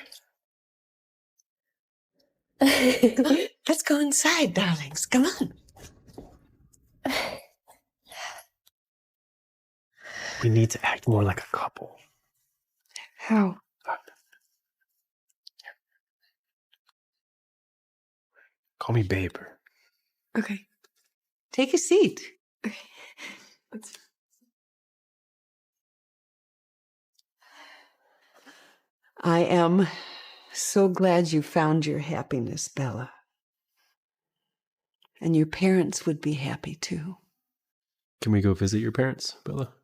[SPEAKER 21] Let's go inside, darlings. Come on.
[SPEAKER 5] We need to act more like a couple.
[SPEAKER 2] How?
[SPEAKER 5] Call me babe.
[SPEAKER 2] Okay.
[SPEAKER 21] Take a seat.
[SPEAKER 2] Okay. Let's...
[SPEAKER 21] I am so glad you found your happiness, Bella. And your parents would be happy too.
[SPEAKER 5] Can we go visit your parents, Bella?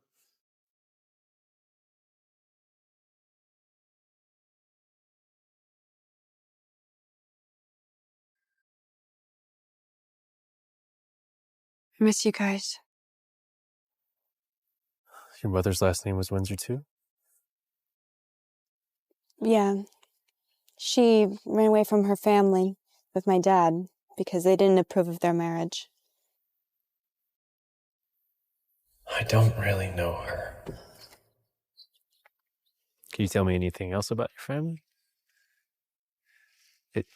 [SPEAKER 2] I miss you guys.
[SPEAKER 5] Your mother's last name was Windsor too?
[SPEAKER 22] Yeah. She ran away from her family with my dad because they didn't approve of their marriage.
[SPEAKER 5] I don't really know her. Can you tell me anything else about your family? It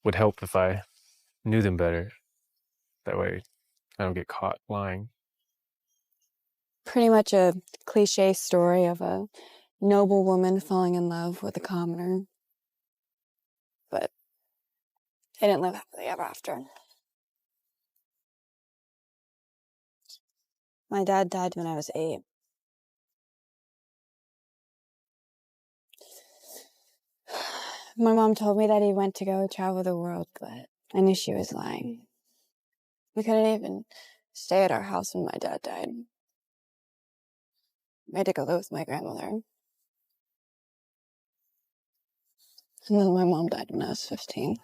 [SPEAKER 5] would help if I knew them better. That way I don't get caught lying.
[SPEAKER 22] Pretty much a cliche story of a noble woman falling in love with a commoner. But they didn't live happily ever after. My dad died when I was 8. My mom told me that he went to go travel the world, but I knew she was lying. We couldn't even stay at our house when my dad died. I had to go live with my grandmother. And then my mom died when I was 15.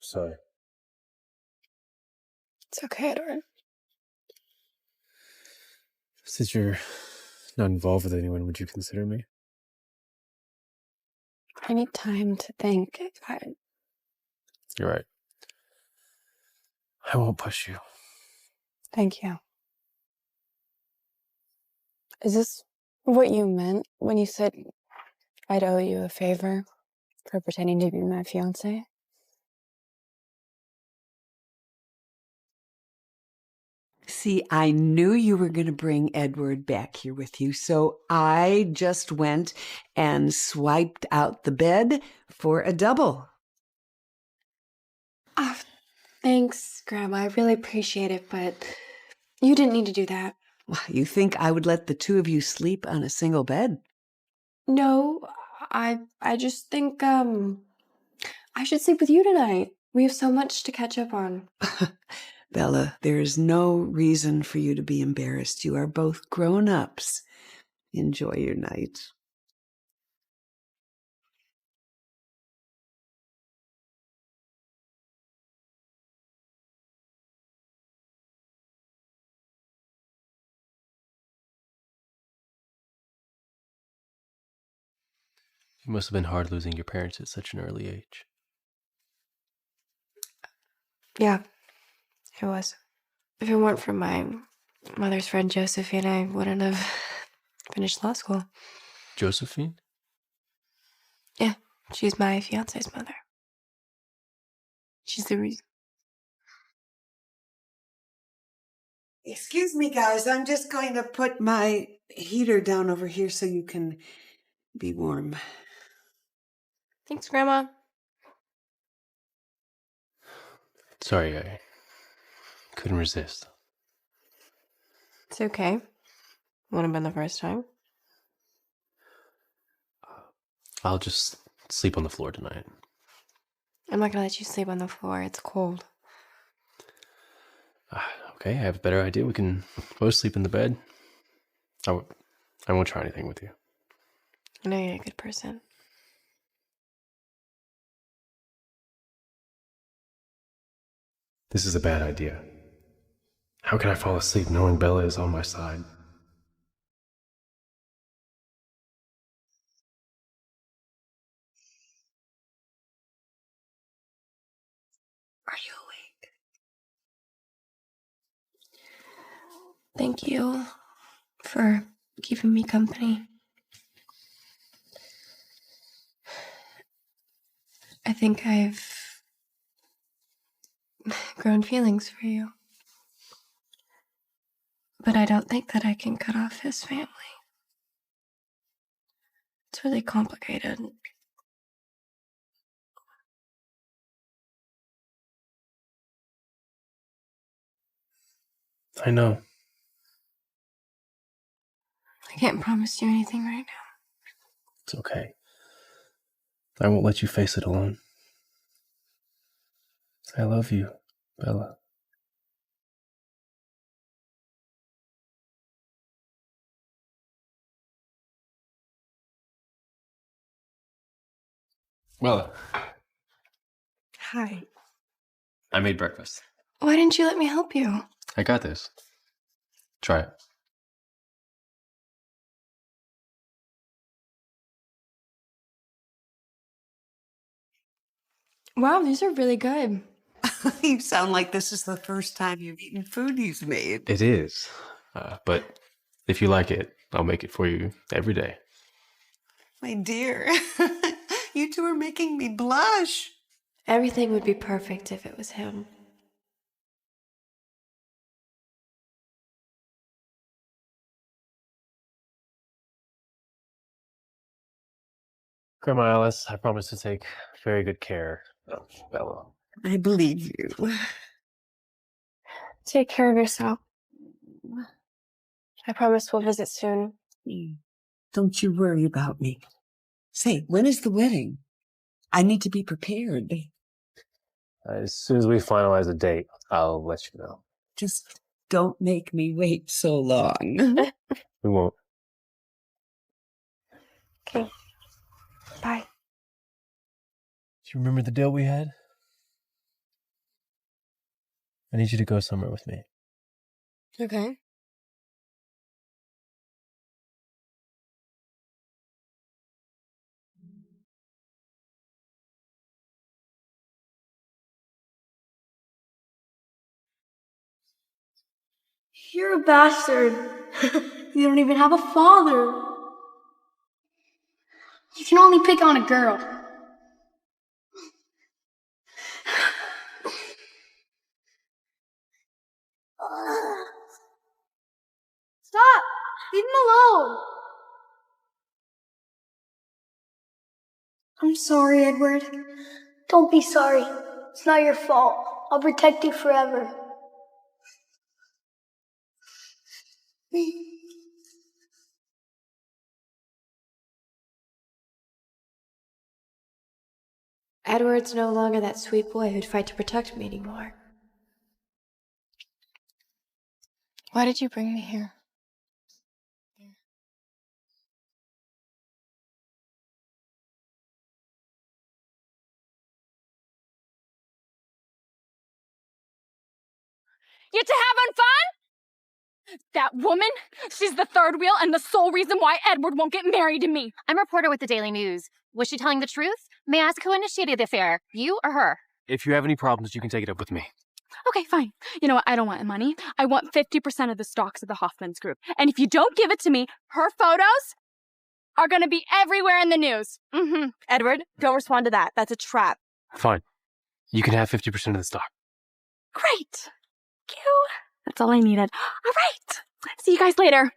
[SPEAKER 5] Sorry.
[SPEAKER 22] It's okay, Edward.
[SPEAKER 5] Since you're not involved with anyone, would you consider me?
[SPEAKER 22] I need time to think.
[SPEAKER 5] You're right. I won't push you.
[SPEAKER 22] Thank you. Is this what you meant when you said I'd owe you a favor for pretending to be my fiancé?
[SPEAKER 3] See, I knew you were going to bring Edward back here with you, so I just went and swiped out the bed for a double.
[SPEAKER 2] Thanks, Grandma. I really appreciate it, but you didn't need to do that.
[SPEAKER 3] You think I would let the two of you sleep on a single bed?
[SPEAKER 2] No, I just think, I should sleep with you tonight. We have so much to catch up on.
[SPEAKER 3] Bella, there is no reason for you to be embarrassed. You are both grown-ups. Enjoy your night.
[SPEAKER 5] It must have been hard losing your parents at such an early age.
[SPEAKER 2] Yeah, it was. If it weren't for my mother's friend Josephine, I wouldn't have finished law school.
[SPEAKER 5] Josephine?
[SPEAKER 2] Yeah, she's my fiance's mother. She's the reason.
[SPEAKER 3] Excuse me, guys. I'm just going to put my heater down over here so you can be warm.
[SPEAKER 2] Thanks, Grandma.
[SPEAKER 5] Sorry, I couldn't resist.
[SPEAKER 2] It's okay. Wouldn't have been the first time.
[SPEAKER 5] I'll just sleep on the floor tonight.
[SPEAKER 2] I'm not gonna let you sleep on the floor. It's cold.
[SPEAKER 5] Okay, I have a better idea. We can both sleep in the bed. I won't try anything with you.
[SPEAKER 2] I know you're a good person.
[SPEAKER 5] This is a bad idea. How can I fall asleep knowing Bella is on my side?
[SPEAKER 2] Are you awake? Thank you for keeping me company. I think I've grown feelings for you. But I don't think that I can cut off his family. It's really complicated.
[SPEAKER 5] I know.
[SPEAKER 2] I can't promise you anything right now.
[SPEAKER 5] It's okay. I won't let you face it alone. I love you, Bella. Bella,
[SPEAKER 2] Hi.
[SPEAKER 5] I made breakfast.
[SPEAKER 2] Why didn't you let me help you?
[SPEAKER 5] I got this. Try it.
[SPEAKER 2] Wow, these are really good.
[SPEAKER 3] You sound like this is the first time you've eaten food he's made.
[SPEAKER 5] It is. But if you like it, I'll make it for you every day.
[SPEAKER 3] My dear, you two are making me blush.
[SPEAKER 2] Everything would be perfect if it was him.
[SPEAKER 5] Grandma Alice, I promise to take very good care of Bella.
[SPEAKER 3] I believe you.
[SPEAKER 2] Take care of yourself. I promise we'll visit soon.
[SPEAKER 3] Don't you worry about me. Say, when is the wedding? I need to be prepared.
[SPEAKER 5] As soon as we finalize a date, I'll let you know.
[SPEAKER 3] Just don't make me wait so long.
[SPEAKER 5] We won't.
[SPEAKER 2] Okay. Bye.
[SPEAKER 5] Do you remember the deal we had? I need you to go somewhere with me.
[SPEAKER 2] Okay.
[SPEAKER 4] You're a bastard. You don't even have a father. You can only pick on a girl. I'm sorry, Edward. Don't be sorry. It's not your fault. I'll protect you forever.
[SPEAKER 2] Edward's no longer that sweet boy who'd fight to protect me anymore. Why did you bring me here?
[SPEAKER 16] Get to having fun? That woman, she's the third wheel and the sole reason why Edward won't get married to me.
[SPEAKER 11] I'm a reporter with the Daily News. Was she telling the truth? May I ask who initiated the affair, you or her?
[SPEAKER 5] If you have any problems, you can take it up with me.
[SPEAKER 16] Okay, fine. You know what? I don't want the money. I want 50% of the stocks of the Hoffman's group. And if you don't give it to me, her photos are going to be everywhere in the news. Mm-hmm.
[SPEAKER 6] Edward, don't respond to that. That's a trap.
[SPEAKER 5] Fine. You can have 50% of the stock.
[SPEAKER 16] Great. Thank you. That's all I needed. All right. See you guys later.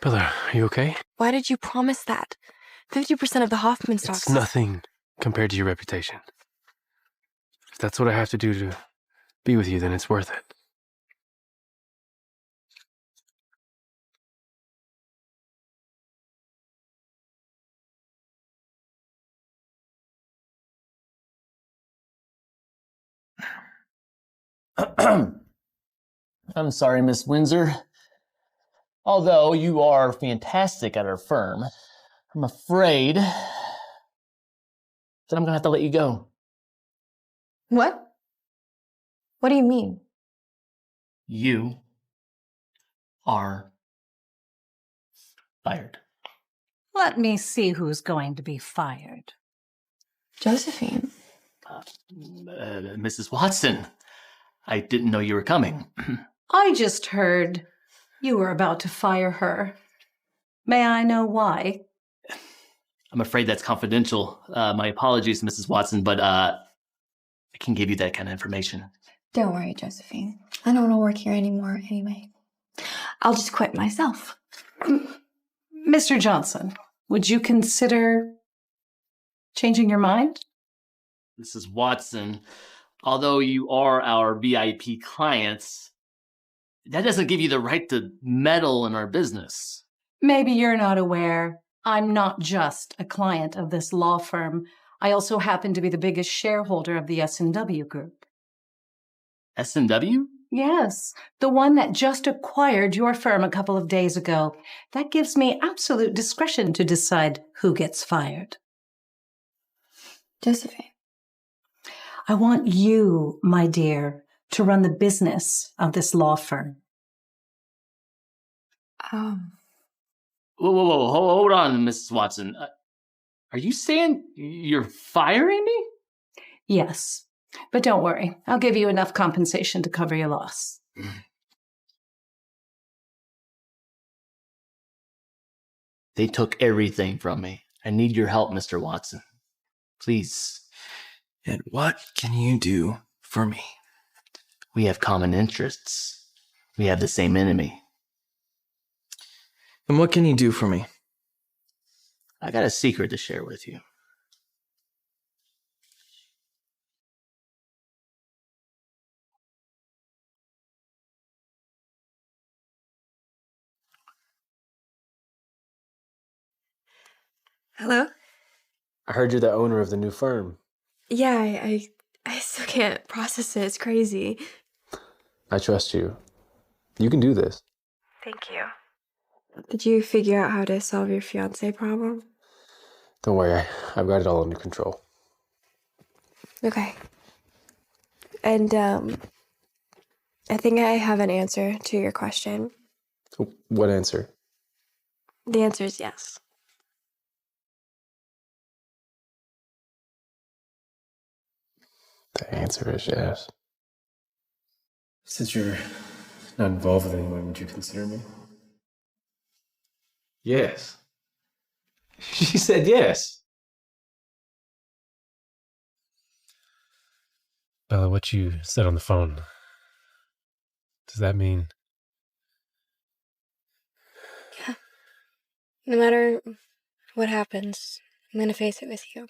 [SPEAKER 5] Bella, are you okay?
[SPEAKER 2] Why did you promise that? 50% of the Hoffman stocks.
[SPEAKER 5] It's nothing compared to your reputation. If that's what I have to do to be with you, then it's worth it.
[SPEAKER 12] I'm sorry, Miss Windsor. Although you are fantastic at our firm, I'm afraid that I'm going to have to let you go.
[SPEAKER 2] What? What do you mean?
[SPEAKER 12] You are fired.
[SPEAKER 9] Let me see who's going to be fired.
[SPEAKER 2] Josephine.
[SPEAKER 12] Mrs. Watson, I didn't know you were coming.
[SPEAKER 9] I just heard you were about to fire her. May I know why?
[SPEAKER 12] I'm afraid that's confidential. My apologies, Mrs. Watson, but I can give you that kind of information.
[SPEAKER 2] Don't worry, Josephine. I don't want to work here anymore anyway. I'll just quit myself.
[SPEAKER 9] Mr. Johnson, would you consider changing your mind?
[SPEAKER 12] Mrs. Watson, although you are our VIP clients, that doesn't give you the right to meddle in our business.
[SPEAKER 9] Maybe you're not aware. I'm not just a client of this law firm. I also happen to be the biggest shareholder of the S&W Group.
[SPEAKER 12] S&W?
[SPEAKER 9] Yes, the one that just acquired your firm a couple of days ago. That gives me absolute discretion to decide who gets fired.
[SPEAKER 2] Josephine.
[SPEAKER 9] I want you, my dear, to run the business of this law firm.
[SPEAKER 12] Whoa, hold on, Mrs. Watson. Are you saying you're firing me?
[SPEAKER 9] Yes, but don't worry. I'll give you enough compensation to cover your loss.
[SPEAKER 12] They took everything from me. I need your help, Mr. Watson. Please.
[SPEAKER 19] And what can you do for me?
[SPEAKER 12] We have common interests. We have the same enemy.
[SPEAKER 19] And what can you do for me?
[SPEAKER 12] I got a secret to share with you.
[SPEAKER 2] Hello?
[SPEAKER 5] I heard you're the owner of the new firm.
[SPEAKER 2] Yeah, I still can't process it. It's crazy.
[SPEAKER 5] I trust you. You can do this.
[SPEAKER 2] Thank you. Did you figure out how to solve your fiancé problem?
[SPEAKER 5] Don't worry, I've got it all under control.
[SPEAKER 2] Okay. And, I think I have an answer to your question.
[SPEAKER 5] What answer?
[SPEAKER 2] The answer is yes.
[SPEAKER 5] The answer is yes. Since you're not involved with anyone, would you consider me? Yes. She said yes. Bella, what you said on the phone, does that mean?
[SPEAKER 2] No matter what happens, I'm gonna face it with you.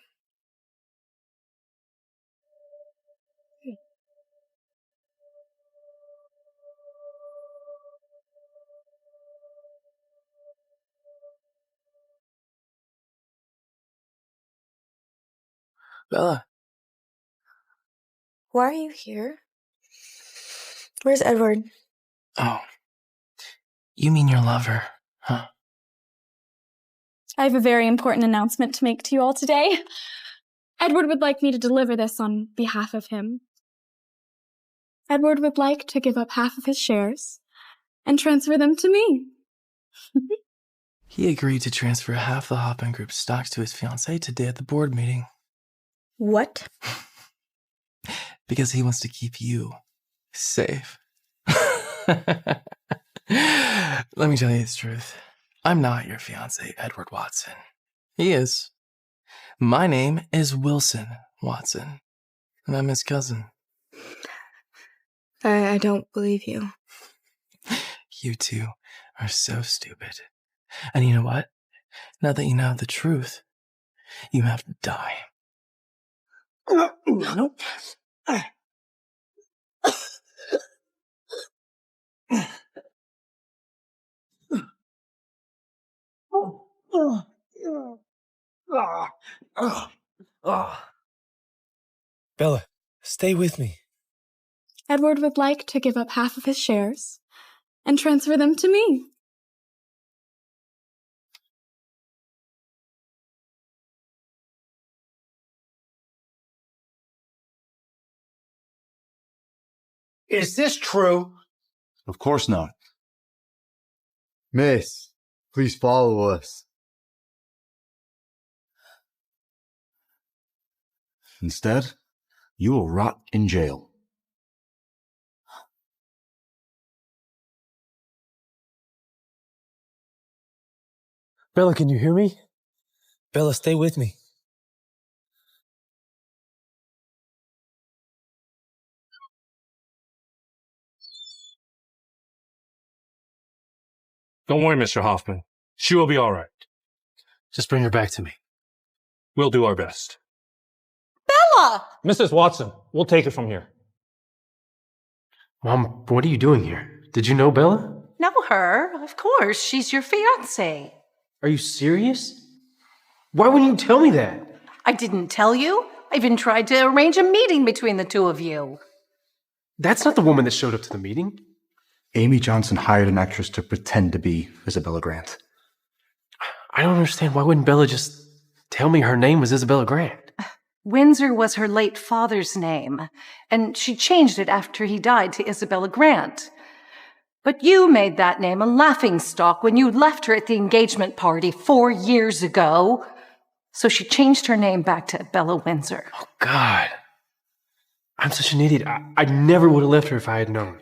[SPEAKER 19] Bella.
[SPEAKER 17] Why are you here? Where's Edward?
[SPEAKER 19] Oh. You mean your lover, huh?
[SPEAKER 16] I have a very important announcement to make to you all today. Edward would like me to deliver this on behalf of him. Edward would like to give up half of his shares and transfer them to me.
[SPEAKER 19] He agreed to transfer half the Hoffman Group's stocks to his fiancée today at the board meeting.
[SPEAKER 17] What?
[SPEAKER 19] Because he wants to keep you safe. Let me tell you the truth. I'm not your fiancé, Edward Watson. He is. My name is Wilson Watson, and I'm his cousin.
[SPEAKER 2] I don't believe you.
[SPEAKER 19] You two are so stupid. And you know what? Now that you know the truth, you have to die.
[SPEAKER 17] No.
[SPEAKER 19] Bella, stay with me.
[SPEAKER 16] Edward would like to give up half of his shares and transfer them to me.
[SPEAKER 14] Is this true?
[SPEAKER 7] Of course not. Miss, please follow us. Instead, you will rot in jail.
[SPEAKER 19] Bella, can you hear me? Bella, stay with me.
[SPEAKER 14] Don't worry, Mr. Hoffman. She will be all right. Just bring her back to me. We'll do our best.
[SPEAKER 10] Bella!
[SPEAKER 14] Mrs. Watson, we'll take it from here.
[SPEAKER 5] Mom, what are you doing here? Did you know Bella?
[SPEAKER 8] Know her? Of course. She's your fiancé.
[SPEAKER 5] Are you serious? Why wouldn't you tell me that?
[SPEAKER 8] I didn't tell you. I even tried to arrange a meeting between the two of you.
[SPEAKER 5] That's not the woman that showed up to the meeting.
[SPEAKER 7] Amy Johnson hired an actress to pretend to be Isabella Grant.
[SPEAKER 5] I don't understand. Why wouldn't Bella just tell me her name was Isabella Grant?
[SPEAKER 8] Windsor was her late father's name, and she changed it after he died to Isabella Grant. But you made that name a laughingstock when you left her at the engagement party 4 years ago. So she changed her name back to Bella Windsor.
[SPEAKER 5] Oh, God. I'm such an idiot. I never would have left her if I had known.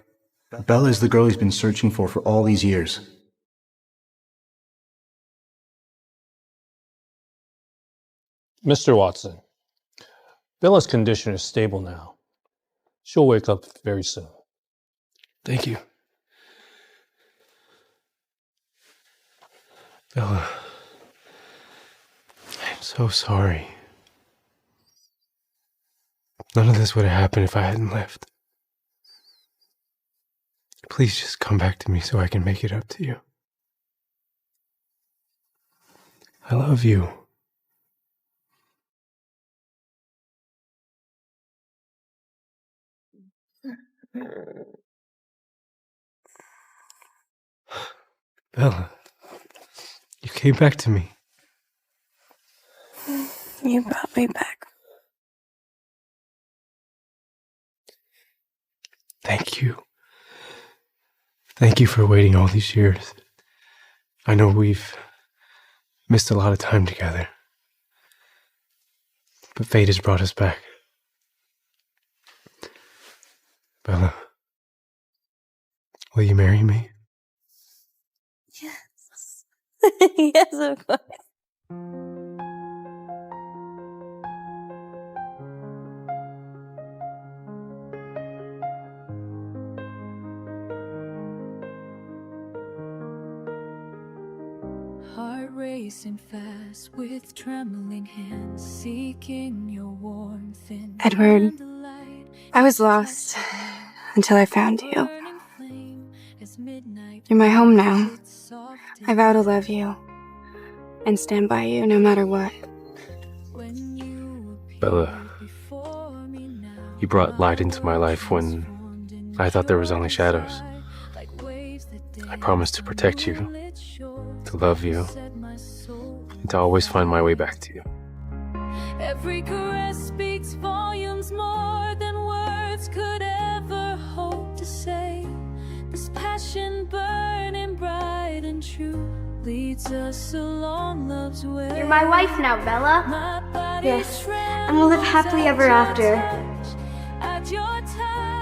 [SPEAKER 7] Bella is the girl he's been searching for all these years.
[SPEAKER 14] Mr. Watson, Bella's condition is stable now. She'll wake up very soon.
[SPEAKER 5] Thank you. Bella, I'm so sorry. None of this would have happened if I hadn't left. Please just come back to me so I can make it up to you. I love you. Bella, you came back to me.
[SPEAKER 17] You brought me back.
[SPEAKER 5] Thank you. Thank you for waiting all these years. I know we've missed a lot of time together, but fate has brought us back. Bella, will you marry me?
[SPEAKER 17] Yes. Yes, of course.
[SPEAKER 15] Heart
[SPEAKER 13] racing fast with trembling hands, seeking your warmth.
[SPEAKER 2] Edward, I was lost until I found you. You're my home now. I vow to love you and stand by you no matter what.
[SPEAKER 5] Bella, you brought light into my life when I thought there was only shadows. I promise to protect you, to love you, and to always find my way back to you.
[SPEAKER 13] Every caress speaks volumes more than words could ever hope to say. This passion burning bright and true leads us along love's way.
[SPEAKER 4] You're my wife now, Bella. Yes, and we'll live happily ever after.
[SPEAKER 13] At your time.